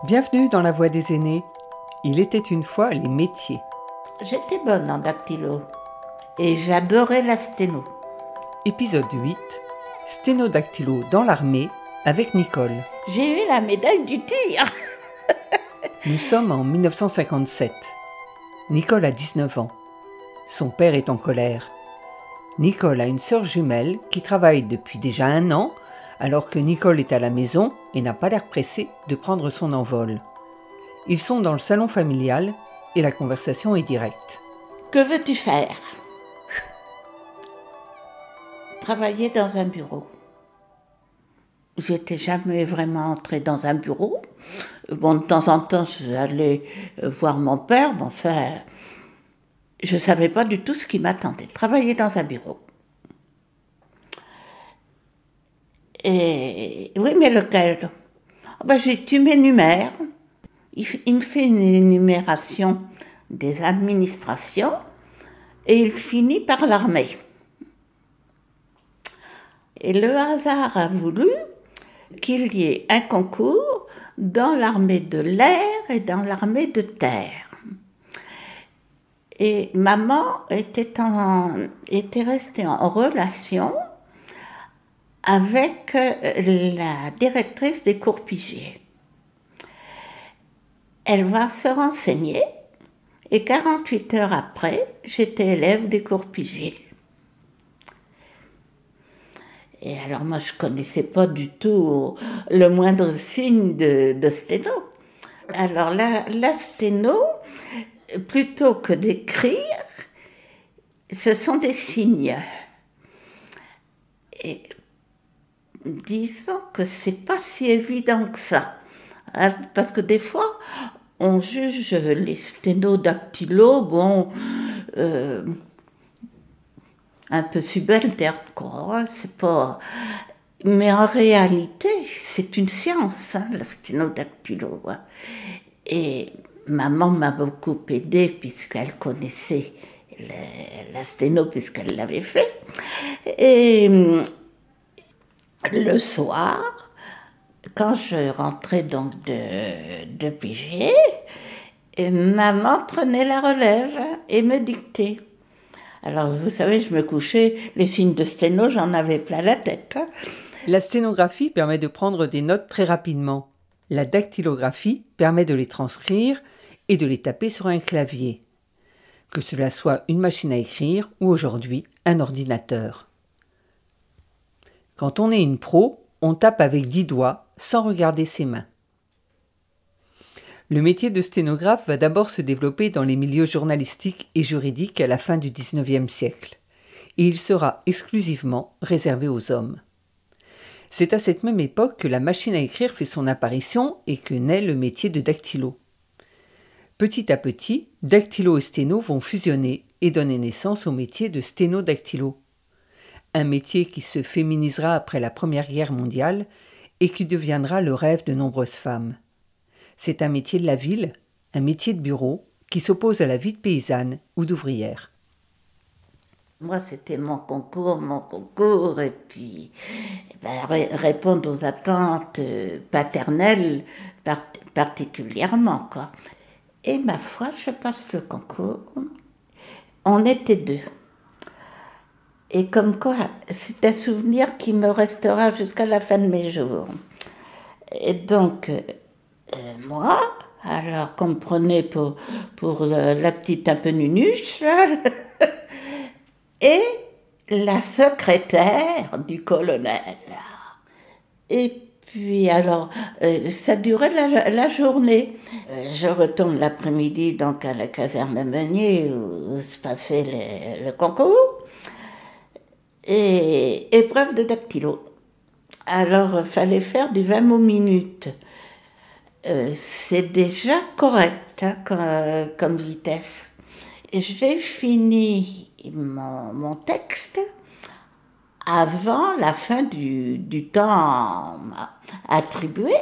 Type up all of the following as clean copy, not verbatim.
Bienvenue dans la Voix des aînés. Il était une fois les métiers. J'étais bonne en dactylo et j'adorais la sténo. Épisode 8. Sténodactylo dans l'armée avec Nicole. J'ai eu la médaille du tir. Nous sommes en 1957. Nicole a 19 ans. Son père est en colère. Nicole a une sœur jumelle qui travaille depuis déjà 1 an, alors que Nicole est à la maison et n'a pas l'air pressée de prendre son envol. Ils sont dans le salon familial et la conversation est directe. Que veux-tu faire? Travailler dans un bureau. J'étais jamais vraiment entrée dans un bureau. Bon, de temps en temps, j'allais voir mon père, mais enfin, je ne savais pas du tout ce qui m'attendait. Travailler dans un bureau. Et oui, mais lequel? Tu m'énumères. Il me fait une énumération des administrations et il finit par l'armée. Et le hasard a voulu qu'il y ait un concours dans l'armée de l'air et dans l'armée de terre. Et maman était restée en relation avec la directrice des cours Piget. Elle va se renseigner et 48 heures après, j'étais élève des cours Piget. Et alors moi, je ne connaissais pas du tout le moindre signe de sténo. Alors la sténo, plutôt que d'écrire, ce sont des signes. Et disons que ce n'est pas si évident que ça. Parce que des fois, on juge les sténodactylos, un peu subalterne, quoi. C'est pas. Mais en réalité, c'est une science, la sténodactylo. Et maman m'a beaucoup aidée puisqu'elle connaissait la sténo, puisqu'elle l'avait fait. Et le soir, quand je rentrais donc de Piget, maman prenait la relève et me dictait. Alors, vous savez, je me couchais, les signes de sténo, j'en avais plein la tête. La sténographie permet de prendre des notes très rapidement. La dactylographie permet de les transcrire et de les taper sur un clavier. Que cela soit une machine à écrire ou aujourd'hui un ordinateur. Quand on est une pro, on tape avec 10 doigts sans regarder ses mains. Le métier de sténographe va d'abord se développer dans les milieux journalistiques et juridiques à la fin du XIXe siècle, et il sera exclusivement réservé aux hommes. C'est à cette même époque que la machine à écrire fait son apparition et que naît le métier de dactylo. Petit à petit, dactylo et sténo vont fusionner et donner naissance au métier de sténodactylo. Un métier qui se féminisera après la Première Guerre mondiale et qui deviendra le rêve de nombreuses femmes. C'est un métier de la ville, un métier de bureau, qui s'oppose à la vie de paysanne ou d'ouvrière. Moi, c'était mon concours, et puis répondre aux attentes paternelles particulièrement, quoi. Et ma foi, je passe le concours. On était 2. Et comme quoi, c'est un souvenir qui me restera jusqu'à la fin de mes jours. Et donc, moi, alors qu'on me prenait pour la petite un peu nunuche, là, et la secrétaire du colonel. Et puis alors, ça durait la journée. Je retourne l'après-midi donc à la caserne Meunier où se passait le concours. Et épreuve de dactylo. Alors, il fallait faire du 20 mots minutes. C'est déjà correct comme vitesse. J'ai fini mon texte avant la fin du temps attribué.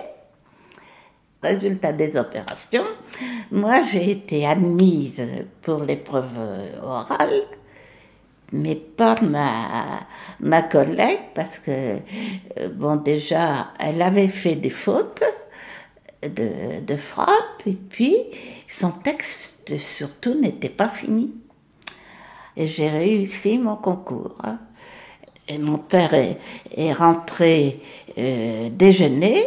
Résultat des opérations, moi j'ai été admise pour l'épreuve orale, mais pas ma collègue, parce que, déjà, elle avait fait des fautes, de frappe, et puis son texte surtout n'était pas fini. Et j'ai réussi mon concours. Et mon père est rentré déjeuner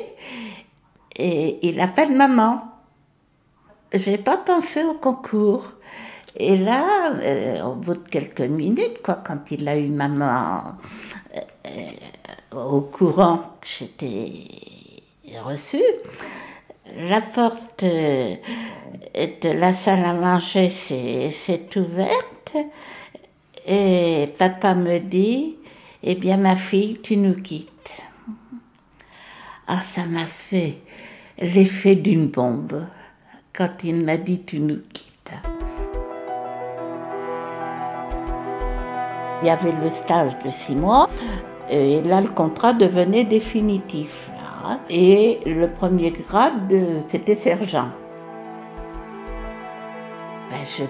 et il appelle maman. Je n'ai pas pensé au concours. Et là, au bout de quelques minutes, quoi, quand il a eu maman au courant que j'étais reçue, la porte de la salle à manger s'est ouverte et papa me dit « Eh bien ma fille, tu nous quittes ». Ah, ça m'a fait l'effet d'une bombe quand il m'a dit « Tu nous quittes ». Il y avait le stage de 6 mois, et là le contrat devenait définitif. Là, et le premier grade, c'était sergent. Ben, je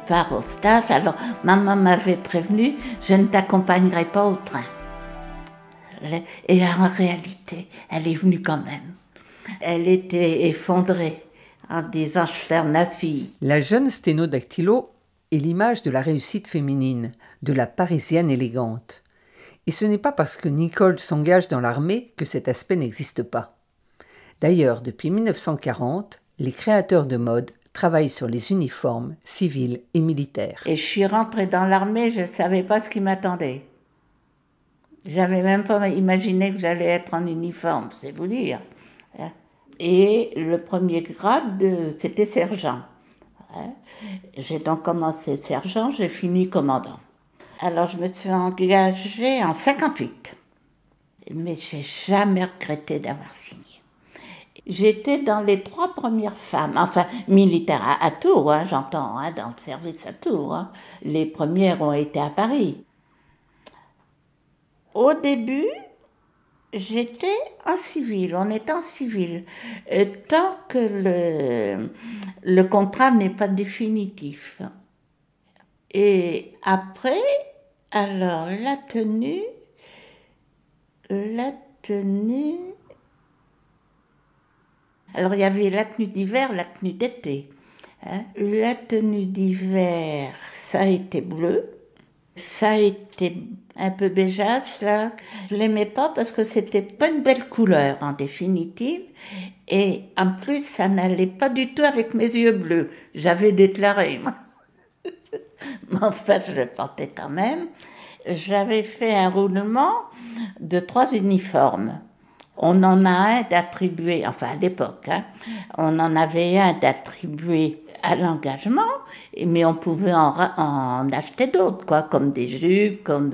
pars au stage, alors maman m'avait prévenu, je ne t'accompagnerai pas au train. Et en réalité, elle est venue quand même. Elle était effondrée en disant « je ferme ma fille ». La jeune sténodactylo est l'image de la réussite féminine, de la Parisienne élégante. Et ce n'est pas parce que Nicole s'engage dans l'armée que cet aspect n'existe pas. D'ailleurs, depuis 1940, les créateurs de mode travaillent sur les uniformes civils et militaires. Et je suis rentrée dans l'armée, je ne savais pas ce qui m'attendait. J'avais même pas imaginé que j'allais être en uniforme, c'est vous dire. Et le premier grade, c'était sergent. J'ai donc commencé sergent, j'ai fini commandant. Alors je me suis engagée en 58, mais j'ai jamais regretté d'avoir signé. J'étais dans les 3 premières femmes, enfin militaires à Tours, j'entends, dans le service à Tours. Les premières ont été à Paris. Au début, j'étais en civil, on était en civil, tant que le contrat n'est pas définitif. Et après, alors la tenue, alors il y avait la tenue d'hiver, la tenue d'été. La tenue d'hiver, ça a été bleu. Ça a été un peu bégeasse, là. Je ne l'aimais pas parce que c'était pas une belle couleur, en définitive. Et en plus, ça n'allait pas du tout avec mes yeux bleus. J'avais déclaré, moi. Mais en fait, je le portais quand même. J'avais fait un roulement de 3 uniformes. On en a un d'attribué, enfin à l'époque, on en avait un d'attribué à l'engagement, mais on pouvait en acheter d'autres, quoi, comme des jupes, comme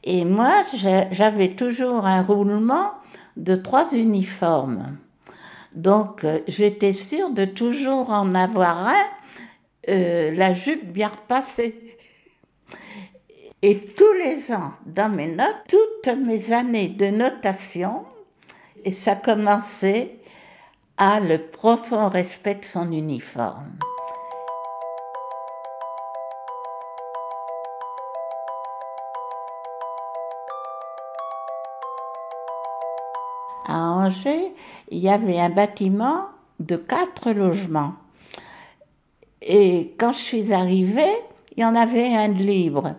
et moi, j'avais toujours un roulement de 3 uniformes. Donc, j'étais sûre de toujours en avoir un, la jupe bien repassée. Et tous les ans, dans mes notes, toutes mes années de notation, et ça commençait à le profond respect de son uniforme. À Angers, il y avait un bâtiment de 4 logements. Et quand je suis arrivée, il y en avait un de libre.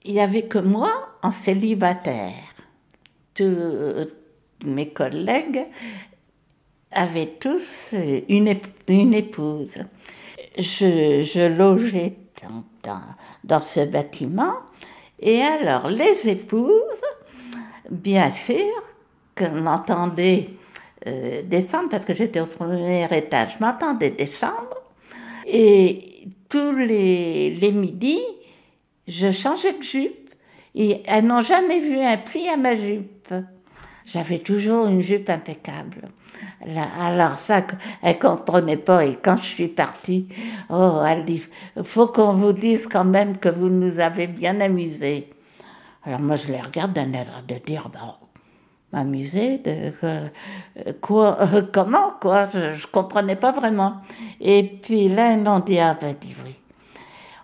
Il n'y avait que moi en célibataire. Tous mes collègues avaient tous une épouse. Je logeais dans ce bâtiment. Et alors, les épouses, bien sûr, que m'entendaient descendre, parce que j'étais au premier étage, m'entendaient descendre. Et tous les midis, je changeais de jupe et elles n'ont jamais vu un pli à ma jupe. J'avais toujours une jupe impeccable. Alors ça, elle ne comprenait pas. Et quand je suis partie, oh, elle dit, faut qu'on vous dise quand même que vous nous avez bien amusés. Alors moi, je les regarde d'un air de dire, bon, m'amuser, quoi, comment, quoi, je ne comprenais pas vraiment. Et puis là, ils m'ont dit, ah ben, dis oui.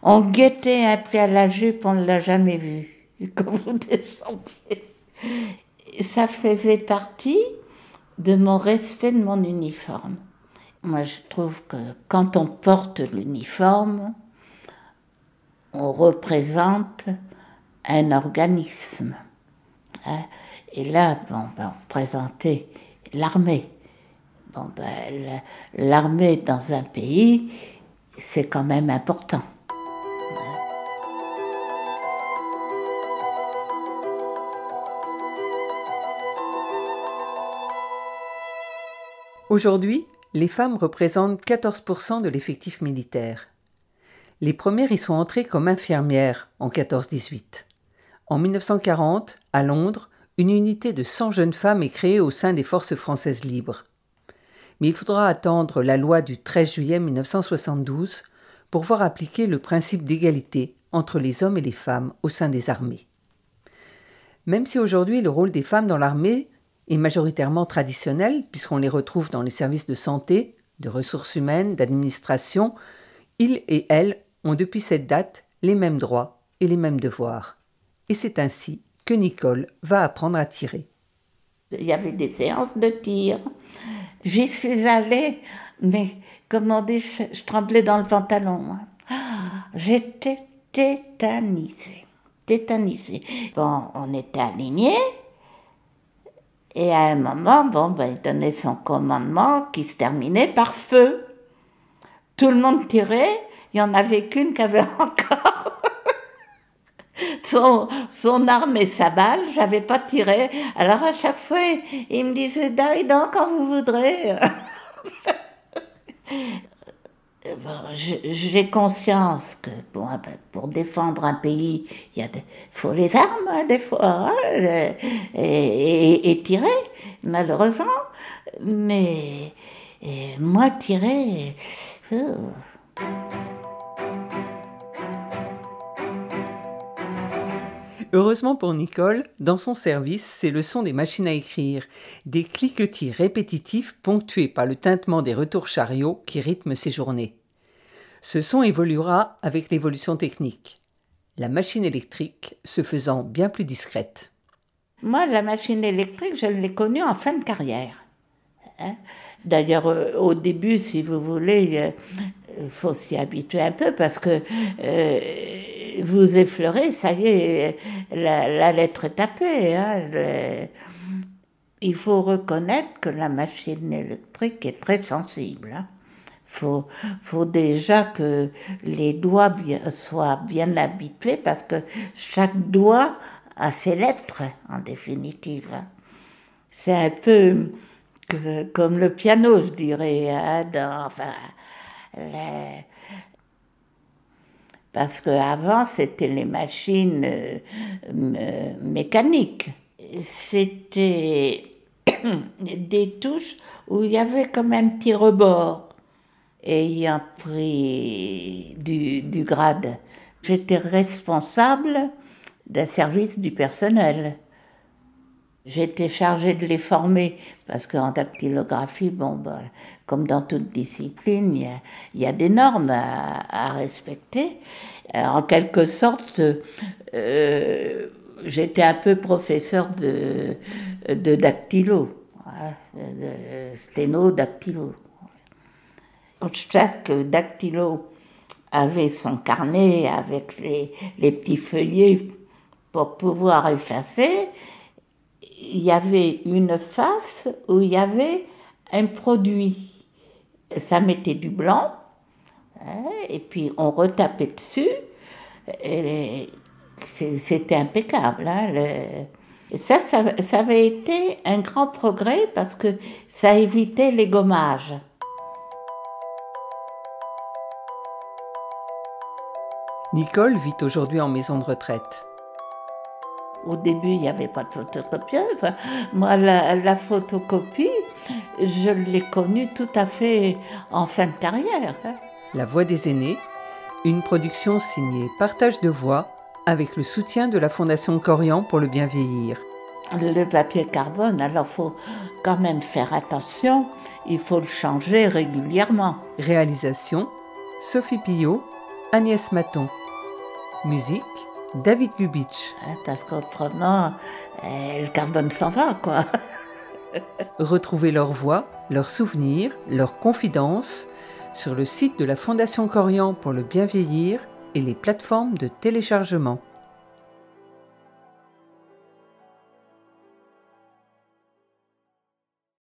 On guettait un pli à la jupe, on ne l'a jamais vu, quand vous descendiez. Ça faisait partie de mon respect de mon uniforme. Moi, je trouve que quand on porte l'uniforme, on représente un organisme. Hein. Et là, bon, ben, on représentait l'armée. Bon, ben, l'armée dans un pays, c'est quand même important. Aujourd'hui, les femmes représentent 14% de l'effectif militaire. Les premières y sont entrées comme infirmières en 14-18. En 1940, à Londres, une unité de 100 jeunes femmes est créée au sein des forces françaises libres. Mais il faudra attendre la loi du 13 juillet 1972 pour voir appliquer le principe d'égalité entre les hommes et les femmes au sein des armées. Même si aujourd'hui le rôle des femmes dans l'armée est majoritairement traditionnel, puisqu'on les retrouve dans les services de santé, de ressources humaines, d'administration, ils et elles ont depuis cette date les mêmes droits et les mêmes devoirs. Et c'est ainsi que Nicole va apprendre à tirer. Il y avait des séances de tir. J'y suis allée, mais comme on dit, je tremblais dans le pantalon. J'étais tétanisée. Bon, on était alignés. Et à un moment, bon, ben, il donnait son commandement qui se terminait par feu. Tout le monde tirait, il n'y en avait qu'une qui avait encore son arme et sa balle, j'avais pas tiré. Alors à chaque fois, il me disait « Daïdan, quand vous voudrez ». Bon, j'ai conscience que pour défendre un pays, il faut les armes, hein, des fois, hein, et tirer, malheureusement. Mais moi, tirer... Heureusement pour Nicole, dans son service, c'est le son des machines à écrire, des cliquetis répétitifs ponctués par le tintement des retours chariots qui rythment ses journées. Ce son évoluera avec l'évolution technique, la machine électrique se faisant bien plus discrète. Moi, la machine électrique, je l'ai connue en fin de carrière. Hein. D'ailleurs, au début, si vous voulez, il faut s'y habituer un peu parce que vous effleurez, ça y est, la lettre est tapée. Hein, il faut reconnaître que la machine électrique est très sensible. Hein. Faut déjà que les doigts soient bien habitués parce que chaque doigt a ses lettres, en définitive. Hein. C'est un peu comme le piano, je dirais. Hein, parce qu'avant, c'était les machines mécaniques. C'était des touches où il y avait comme un petit rebord. Ayant pris du grade, j'étais responsable d'un service du personnel. J'étais chargée de les former, parce qu'en dactylographie, bon, ben, comme dans toute discipline, il y a des normes à respecter. En quelque sorte, j'étais un peu professeur de dactylo, hein, de sténo-dactylo. Chaque dactylo avait son carnet avec les petits feuillets pour pouvoir effacer. Il y avait une face où il y avait un produit. Ça mettait du blanc, hein, et puis on retapait dessus. C'était impeccable. Hein, ça avait été un grand progrès parce que ça évitait les gommages. Nicole vit aujourd'hui en maison de retraite. Au début, il n'y avait pas de photocopieuse. Moi, la photocopie, je l'ai connue tout à fait en fin de carrière. La Voix des aînés, une production signée Partage de Voix avec le soutien de la Fondation Corian pour le bien vieillir. Le papier carbone, alors il faut quand même faire attention, il faut le changer régulièrement. Réalisation, Sophie Pillot, Agnès Maton. Musique, David Gubitsch. Parce qu'autrement, le carbone s'en va, quoi. Retrouvez leurs voix, leurs souvenirs, leurs confidences sur le site de la Fondation Corian pour le bien vieillir et les plateformes de téléchargement.